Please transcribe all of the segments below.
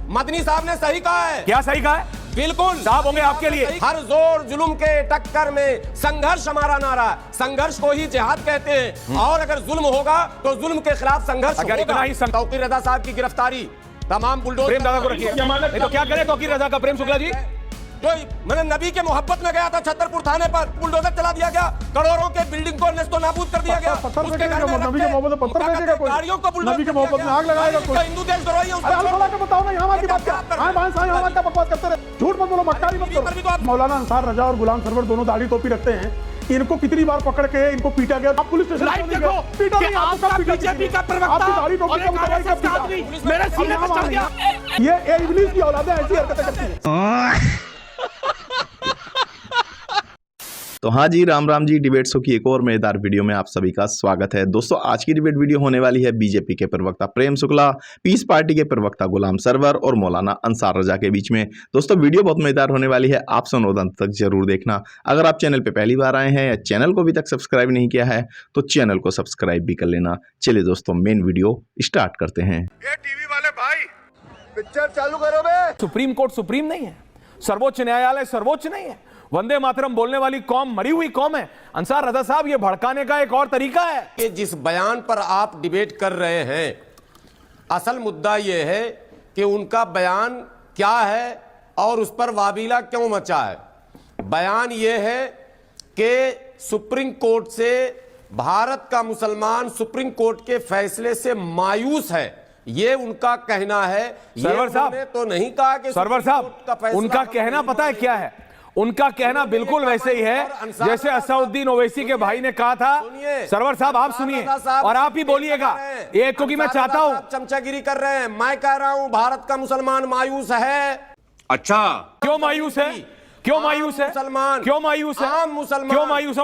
मदनी साहब ने सही कहा है। क्या सही कहा है? बिल्कुल साहब होंगे आपके लिए। हर जोर जुल्म के टक्कर में संघर्ष हमारा नारा। संघर्ष को ही जिहाद कहते हैं और अगर जुल्म होगा तो जुल्म के खिलाफ संघर्ष होगा। तौकीर रजा साहब की गिरफ्तारी तमाम बुलडोजर प्रेम दादा को रखिए। नहीं तो क्या करे तौकीर रजा का? प्रेम शुक्ला जी तो मैंने नबी के मोहब्बत में गया था, छतरपुर थाने पर बुलडोजर चला दिया गया, करोड़ों के बिल्डिंग को नेस्तो नाबूद कर दिया गया। उसके घर में नबी के मोहब्बत में पत्थर फेंकेगा कोई? गाड़ियों को बुलडोजर नबी के मोहब्बत में आग लगाएगा कोई? हिंदू देशद्रोही है। अरे अल्लाह का बताओ ना, यहाँ की बात कर। हाँ भाई साहब यहाँ का बकवास करते रहे, झूठ मत बोलो, मक्कारी मत करो। मौलाना अंसार रजा और गुलाम सरवर दोनों दाढ़ी टोपी रखते हैं। इनको कितनी बार पकड़ के इनको पीटा गया? आप पुलिस स्टेशन लाइव देखो पीटा नहीं, आपका बीजेपी का प्रवक्ता और एक आरएसएस का आदमी मेरे सीने पर चढ़ गया। ये इब्लीस की औलादें ऐसी हरकतें करती हैं। तो हाँ जी, राम राम जी। डिबेट शो की एक और मजेदार वीडियो में आप सभी का स्वागत है। दोस्तों, आज की डिबेट वीडियो होने वाली है बीजेपी के प्रवक्ता प्रेम शुक्ला, पीस पार्टी के प्रवक्ता गुलाम सरवर और मौलाना अंसार रजा के बीच में। दोस्तों, वीडियो बहुत मजेदार होने वाली है, आप सुनो अंत तक जरूर देखना। अगर आप चैनल पे पहली बार आए हैं या चैनल को अभी तक सब्सक्राइब नहीं किया है तो चैनल को सब्सक्राइब भी कर लेना। चलिए दोस्तों, मेन वीडियो स्टार्ट करते हैं। ये टीवी वाले भाई पिक्चर चालू करो बे। सुप्रीम कोर्ट सुप्रीम नहीं है, सर्वोच्च न्यायालय सर्वोच्च नहीं है, वंदे मातरम बोलने वाली कौम मरी हुई कौम है। अंसार रजा साहब, ये भड़काने का एक और तरीका है कि जिस बयान पर आप डिबेट कर रहे हैं, असल मुद्दा यह है कि उनका बयान क्या है और उस पर वाबीला क्यों मचा है। बयान यह है कि सुप्रीम कोर्ट से भारत का मुसलमान सुप्रीम कोर्ट के फैसले से मायूस है, ये उनका कहना है। सरवर साहब तो नहीं कहा कि सरवर साहब, उनका कहना पता है क्या है? उनका कहना बिल्कुल वैसे ही है जैसे असउद्दीन ओवैसी के भाई ने कहा था। सरवर साहब आप सुनिए और आप ही बोलिएगा, ये क्योंकि मैं चाहता हूं। चमचागिरी कर रहे हैं। मैं कह रहा हूं भारत का मुसलमान मायूस है। अच्छा, क्यों मायूस है? क्यों मायूस है? मुसलमान क्यों मायूस है? आम मुसलमान क्यों मायूस है?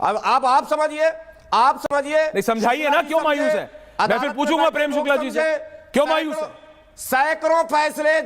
अब आप समझिए, आप समझिए। नहीं समझाइए ना क्यों मायूस है। मैं फिर पूछूंगा प्रेम शुक्ला जी से क्यों मायूस है। सैकड़ों फैसले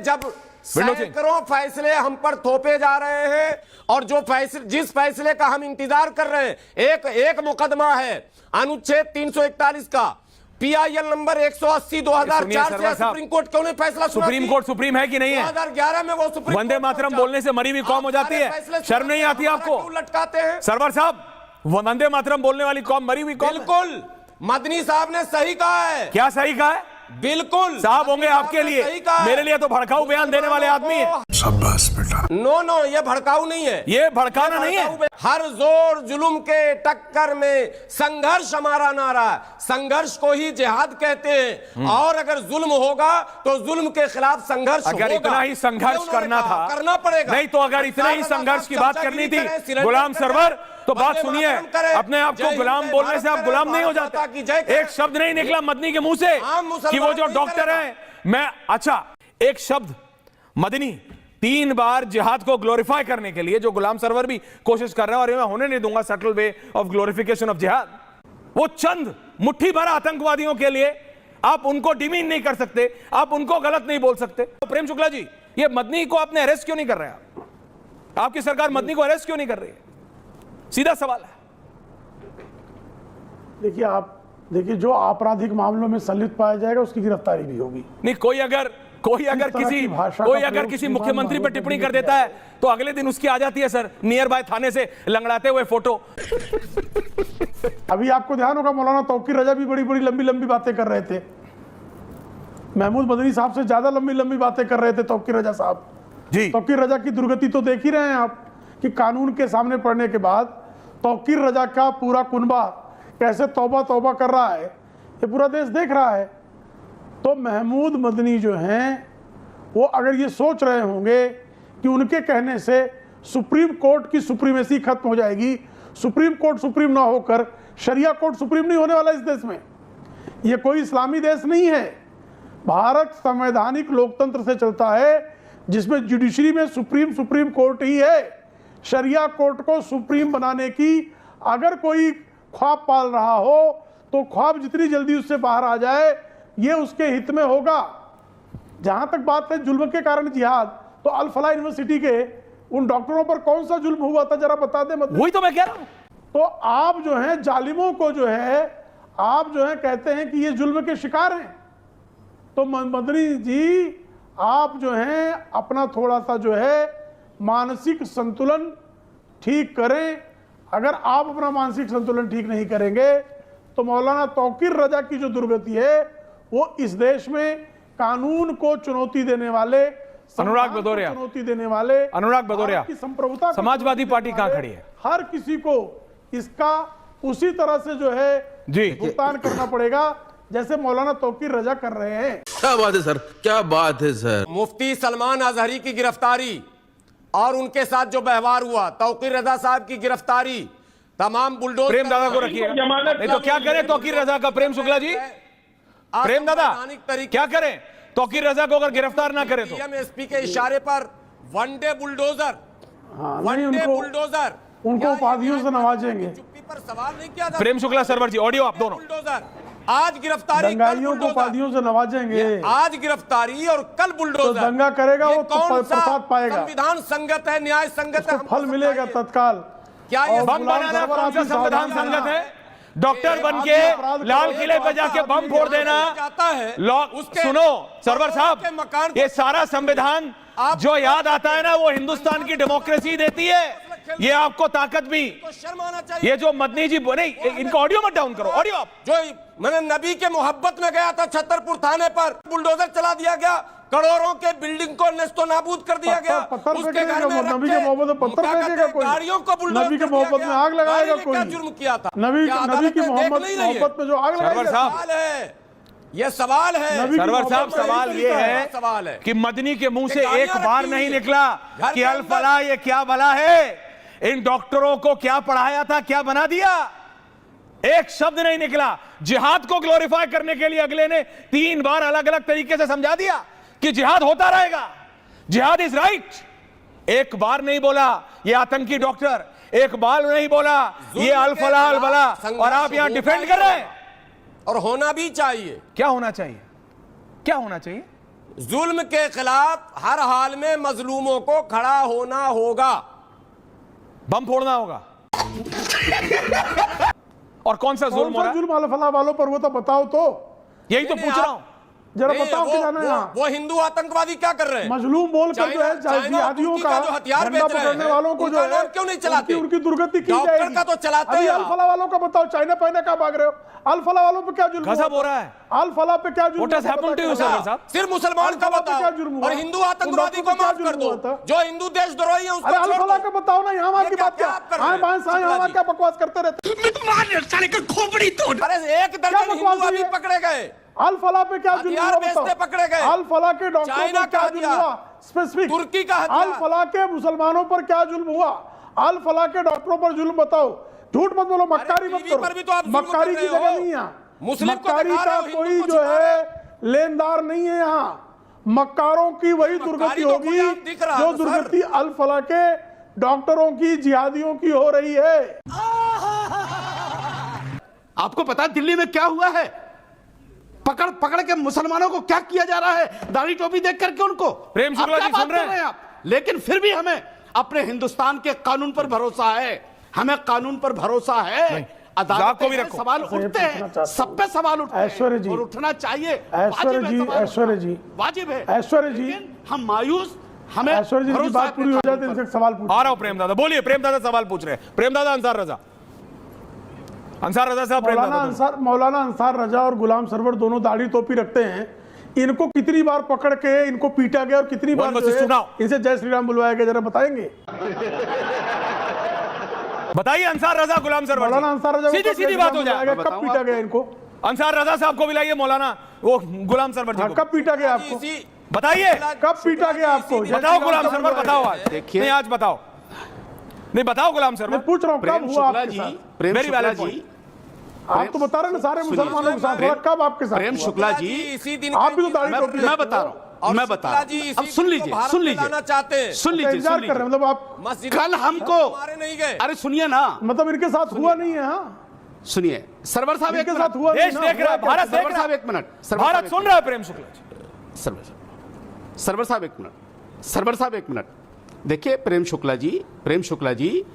सैकड़ों फैसले हम पर थोपे जा रहे हैं और जो फैसले, जिस फैसले का हम इंतजार कर रहे हैं, एक मुकदमा है अनुच्छेद 341 का, PIL नंबर 180 2004 से सुप्रीम कोर्ट क्यों नहीं फैसला सुना? सुप्रीम कोर्ट सुप्रीम है कि नहीं है? 2011 में वो सुप्रीम वंदे मातरम बोलने से मरी हुई कौम हो जाती है, शर्म नहीं आती आपको? लटकाते हैं सरवर साहब, वंदे मातरम बोलने वाली कौम मरी हुई कौम। बिल्कुल, मदनी साहब ने सही कहा है। क्या सही कहा है? बिल्कुल साहब होंगे आपके लिए, मेरे लिए तो भड़काऊ बयान देने वाले आदमी है। शाबाश बेटा। नो, ये भड़काऊ नहीं है, ये भड़काना नहीं है। हर जोर जुल्म के टक्कर में संघर्ष हमारा नारा। संघर्ष को ही जिहाद कहते हैं और अगर जुल्म होगा तो जुल्म के खिलाफ संघर्ष होगा। अगर इतना ही संघर्ष करना था, करना पड़ेगा। नहीं तो अगर इतने ही संघर्ष की बात करनी थी गुलाम सरवर, तो बात सुनिए, अपने आप को गुलाम बोलने से आप गुलाम नहीं हो जाते। एक शब्द नहीं निकला मदनी के मुंह से कि वो जो डॉक्टर है मैं, अच्छा एक शब्द मदनी 3 बार जिहाद को ग्लोरीफाई करने के लिए जो गुलाम सरवर भी कोशिश कर रहे हैं और ये मैं होने नहीं दूंगा subtle way of glorification of जिहाद। वो चंद मुट्ठी भर आतंकवादियों के लिए आप उनको डिमीन नहीं कर सकते, आप उनको गलत नहीं बोल सकते। तो प्रेम शुक्ला जी, ये मदनी को आपने अरेस्ट क्यों नहीं कर रहे हैं? आपकी सरकार मदनी को अरेस्ट क्यों नहीं कर रही है? सीधा सवाल है। देखिए जो आपराधिक मामलों में संलिप्त पाया जाएगा उसकी गिरफ्तारी भी होगी। नहीं, कोई अगर किसी मुख्यमंत्री पर टिप्पणी कर देता है तो अगले दिन उसकी आ जाती है सर नियर बाय थाने से लंगड़ाते हुए फोटो। अभी आपको ध्यान होगा मौलाना तौकीर रजा भी बड़ी बड़ी लंबी लंबी बातें कर रहे थे। महमूद मदनी साहब से ज्यादा लंबी लंबी बातें कर रहे थे तौकीर रजा साहब जी। तौकीर रजा की दुर्गति तो देख ही रहे हैं आप कि कानून के सामने पड़ने के बाद तौकीर रजा का पूरा कुनबा कैसे तौबा तौबा कर रहा है, ये पूरा देश देख रहा है। तो महमूद मदनी जो हैं वो अगर ये सोच रहे होंगे कि उनके कहने से सुप्रीम कोर्ट की सुप्रीमेसी खत्म हो जाएगी, सुप्रीम कोर्ट सुप्रीम ना होकर शरिया कोर्ट सुप्रीम नहीं होने वाला इस देश में। ये कोई इस्लामी देश नहीं है। भारत संवैधानिक लोकतंत्र से चलता है जिसमें जुडिशरी में सुप्रीम कोर्ट ही है। शरिया कोर्ट को सुप्रीम बनाने की अगर कोई ख्वाब पाल रहा हो तो ख्वाब जितनी जल्दी उससे बाहर आ जाए ये उसके हित में होगा। जहां तक बात है जुल्म के कारण जिहाद, तो अल फलाह यूनिवर्सिटी के उन डॉक्टरों पर कौन सा जुल्म हुआ था जरा बता दे। मतलब वही तो मैं कह रहा हूं। तो आप जो है जालिमों को जो है आप जो है कहते हैं कि ये जुल्म के शिकार हैं। तो मदनी जी आप जो हैं अपना थोड़ा सा जो है मानसिक संतुलन ठीक करें। अगर आप अपना मानसिक संतुलन ठीक नहीं करेंगे तो मौलाना तौकीर रजा की जो दुर्गति है वो इस देश में कानून को चुनौती देने वाले, अनुराग भदौरिया, चुनौती देने वाले, अनुराग भदौरिया, की संप्रभुता, समाजवादी पार्टी कहां खड़ी है? हर किसी को इसका उसी तरह से जो है जी भुगतान करना पड़ेगा जैसे मौलाना तौकीर रजा कर रहे हैं। क्या बात है सर, क्या बात है सर। मुफ्ती सलमान अजहरी की गिरफ्तारी और उनके साथ जो व्यवहार हुआ, तौकीर रजा साहब की गिरफ्तारी, तमाम बुलडोजर, प्रेम दादा को रखिएगा, नहीं तो क्या करें तौकीर रजा का? प्रेम शुक्ला जी, प्रेम दादा क्या करें? तौकीर रजा को अगर गिरफ्तार ना करें तो एसपी के इशारे पर one day bulldozer, one day bulldozer, उनको उपाधियों से नवाजेंगे। चुप्पी पर सवाल नहीं किया था। प्रेम शुक्ला सरवर जी, ऑडियो आप दोनों। बुलडोजर आज गिरफ्तारी, दंगाइयों को उपाधियों से नवाजेंगे। आज गिरफ्तारी और कल बुलडोजर। तो दंगा करेगा वो तो कौन सा प्रसाद पाएगा, संविधान संगत है, न्याय संगत है, फल मिलेगा तत्काल। क्या ये बम बनाना कौन सा संविधान संगत है? डॉक्टर बन के लाल किले पे जाके बम फोड़ देना जाता है? सुनो सरवर साहब, ये सारा संविधान जो याद आता है ना वो हिंदुस्तान की डेमोक्रेसी देती है, ये आपको ताकत भी। शर्म आना चाहिए। ये जो मदनी जी नहीं, इनको ऑडियो मत डाउन करो, ऑडियो आप। जो मैंने नबी के मोहब्बत में गया था छतरपुर थाने पर, बुलडोजर चला दिया गया, करोड़ों के बिल्डिंग को नेस्तो नाबूद कर दिया गया। उसके घर में नबी के मोहब्बत में पत्थर फेंकेगा कोई? गाड़ियों को बुलडोजर, नबी के मोहब्बत में आग लगाएगा कोई? क्या जुर्म किया था? नबी की मोहब्बत में जो आग लगाएगा? ये सवाल है सरवर साहब, सवाल ये है कि मदनी के मुंह से एक बार नहीं निकला कि अल फलाह ये क्या भला है, इन डॉक्टरों को क्या पढ़ाया था, क्या बना दिया, एक शब्द नहीं निकला। जिहाद को ग्लोरीफाई करने के लिए अगले ने 3 बार अलग अलग तरीके से समझा दिया कि जिहाद होता रहेगा, जिहाद इज राइट। एक बार नहीं बोला ये आतंकी डॉक्टर, एक बार नहीं बोला ये अल फलाह अल बला, और आप यहां डिफेंड कर रहे हैं। और होना भी चाहिए। क्या होना चाहिए? क्या होना चाहिए? जुल्म के खिलाफ हर हाल में मजलूमों को खड़ा होना होगा, बम फोड़ना होगा। और कौन सा जुल्म हो रहा है? जुल्म अल फलाह वालों पर वो तो बताओ तो, यही तो पूछ रहा हूं, जरा बताओ कि जाना यहाँ वो हिंदू आतंकवादी क्या कर रहे हैं? मजलूम बोलकर जो है जिहादियों का हथियार झंडा पकड़ने वालों को जो है क्यों नहीं चलाते? उनकी दुर्गति की डॉक्टर जाएगी। का तो चलाते अभी हैं। अल फलाह वालों का बताओ, चाइना पहने का भाग रहे हो? अल फलाह वालों पे क्या जुल्म गजब हो रहा है। अल फलाह पे क्या जुल्म? What has happened to you, sir, साहब? सिर्फ मुसलमान का बताओ और हिंदू आतंकवादी को माफ कर दो। जो हिंदू देशद्रोही है उसको अरे अल छोड़ फलाह दो। का बताओ ना, यहाँ की बात क्या? हाँ बाएं साएं यहाँ क्या बकवास करते रहते? अरे एक दर्जन हिंदू अभी पकड़े गए, अल फलाह पे क्या जुल्म हथियार हुआ बेचते बताओ? पकड़े गए। अल फलाह के डॉक्टरों चाइना पर क्या का जुल्म हथियार, हुआ स्पेसिफिक? तुर्की का हथियार। अल फलाह के मुसलमानों पर क्या जुल्म हुआ? अल फलाह के डॉक्टरों पर जुल्म बताओ, झूठ मत बोलो, मक्कारी मत टीवी पर भी तो आप करो। जुल्म मक्कारी कर की रहे जगह हो। नहीं यहाँ, मुस्लिम को मक्कारी दिखा रहे का हो, हिंदू कोई को जो छिपा रहे है लेनदार नहीं है यहाँ। मक्कारों की वही दुर्गति तो होगी कोई दिख रहा जो है, सर। दुर्गति अल फलाह के डॉक्टरों की, जिहादियों की हो रही है। आपको पता है दिल्ली में क्या हुआ है? पकड़ पकड़ के मुसलमानों को क्या किया जा रहा है, दाढ़ी टोपी देख करके उनको। प्रेम शुक्ला आप क्या जी बात सुन रहे कर हैं? आप? लेकिन फिर भी हमें अपने हिंदुस्तान के कानून पर भरोसा है, हमें कानून पर भरोसा है। अदालत को भी में रखो। सवाल उठते हैं, सब पे सवाल उठते ऐश्वर्य जी, हैं और उठना चाहिए। ऐश्वर्य जी, ऐश्वर्य जी, वाजिब है। ऐश्वर्य जी, लेकिन हम मायूस, हमें ऐश्वर्य जी की भरोसा बात पूरी हो जाती है, इनसे सवाल पूछ। आ रहा हूं प्रेम दादा, बोलिए। प्रेम दादा सवाल पूछ रहे हैं। प्रेम दादा, अंसार रजा, अंसार रजा साहब, प्रेम दादा। मौलाना अंसार रजा और गुलाम सरवर दोनों दाढ़ी टोपी रखते हैं। इनको कितनी बार पकड़ के इनको पीटा गया और कितनी बार जो है इनसे जय श्री राम बुलवाया गया, जरा बताएंगे? बताइए अंसार रजा, गुलाम सरवर। मौलाना अंसार रजा सीधी सीधी बात हो जाए। कब पीटा गया इनको? अंसार रजा साहब को बुलाइए, मौलाना वो गुलाम सरवर जी को। कब पीटा गया आपको? बताइए कब पीटा गया आपको? बताओ गुलाम सरवर, बताओ आज। देखिए नहीं आज बताओ, नहीं बताओ गुलाम सरवर, मैं पूछ रहा हूँ कब हुआ आपके साथ? मेरी वैलिड पॉइंट। आप तो बता रहे हैं सारे मुसलमानों के साथ, कब आपके साथ? प्रेम शुक्ला जी, इसी दिन आप भी तो दाढ़ी टोपी, मैं बता रहा हूँ, मैं बता रहा हूँ। अब सुन लीजिए, सुन लीजिए, चाहते हैं, सुन लीजिए, इंतजार कर रहे हैं मतलब आप? कल हमको नहीं गए। अरे सुनिए ना, मतलब इनके साथ हुआ नहीं है? हाँ सुनिए सरवर साहब, एक इनके साथ हुआ देश देख रहा है, भारत देख सरवर रहा साहब है, एक मिनट, भारत सुन रहा है। प्रेम शुक्ला जी, सरवर साहब एक मिनट, सरवर साहब एक मिनट। देखिए प्रेम शुक्ला जी, प्रेम शुक्ला जी,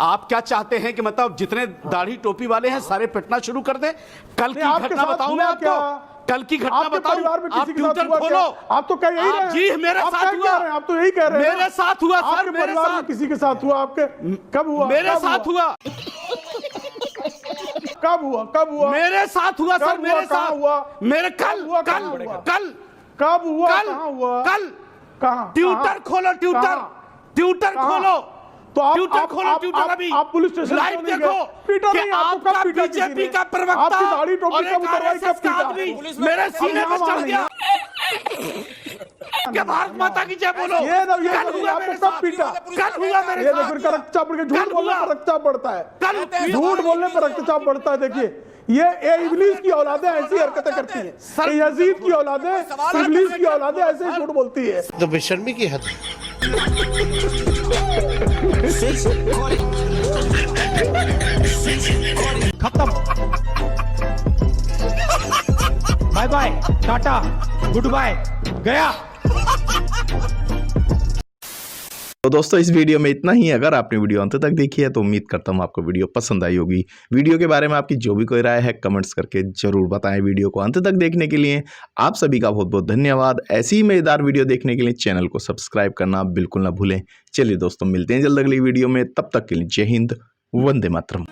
आप क्या चाहते हैं कि मतलब जितने दाढ़ी टोपी वाले हैं सारे पिटना शुरू कर दें? कल की घटना बताऊं मैं आपको, कल की घटना आपके बताओ, परिवार में आप किसी के साथ ट्विटर हुआ खोलो। क्या? आप तो कह यही रहे हैं। जी मेरे आप साथ क्या हुआ, कह रहे हैं? आप तो यही कह रहे हैं मेरे साथ हुआ सर, आपके मेरे परिवार में साथ, किसी के साथ हुआ? आपके कब हुआ? मेरे कब साथ हुआ, कब हुआ? कब हुआ? मेरे साथ हुआ सर, कब हुआ? मेरे कहाँ साथ हुआ? मेरे कल कब हुआ? कल कहाँ हुआ? कल कब हुआ? कल कहाँ हुआ? कल कहाँ? ट्विटर कहाँ? खोलो, ट्विटर कहाँ? ट्विटर कहाँ? खोलो, तो आप ट्विटर खोलो, ट्विटर अभी आप पुलिस स्टेशन लाइव क्यों नहीं देखो गए? पीटा कि नहीं, आपको आपका कब पीटा किसी बीजेपी ने? का प्रवक्ता आपकी दाढ़ी टोपी और कब एक उतरवाई, RSS कब का पीटा? आदमी पुलिस में मेरे कैसे सीने पे हम चढ़ नहीं गया। क्या भारत माता की जय बोलो। ये ना, ये कल नहीं, हुआ आपको मेरे कब साथ, पीटा? कल हुआ मेरे ये साथ, देखो इनका रक्तचाप बढ़ गया। झूठ कल बोलने हुआ। पर रक्तचाप बढ़ता है, कल झूठ बोलने पर रक्तचाप बढ़ता है। देखिए ये इब्लीस की औलादें ऐसी हरकतें करती हैं। ये यजीद की औलादें, इब्लीस की औलादें ऐसे ही झूठ बोलती है। तो बेशर्मी की हद खत्म। Bye bye, tata, goodbye, गया। तो दोस्तों इस वीडियो में इतना ही। अगर आपने वीडियो अंत तक देखी है तो उम्मीद करता हूँ आपको वीडियो पसंद आई होगी। वीडियो के बारे में आपकी जो भी कोई राय है कमेंट्स करके जरूर बताएं। वीडियो को अंत तक देखने के लिए आप सभी का बहुत बहुत धन्यवाद। ऐसी ही मजेदार वीडियो देखने के लिए चैनल को सब्सक्राइब करना बिल्कुल ना भूलें। चलिए दोस्तों मिलते हैं जल्द अगली वीडियो में, तब तक के लिए जय हिंद, वंदे मातरम।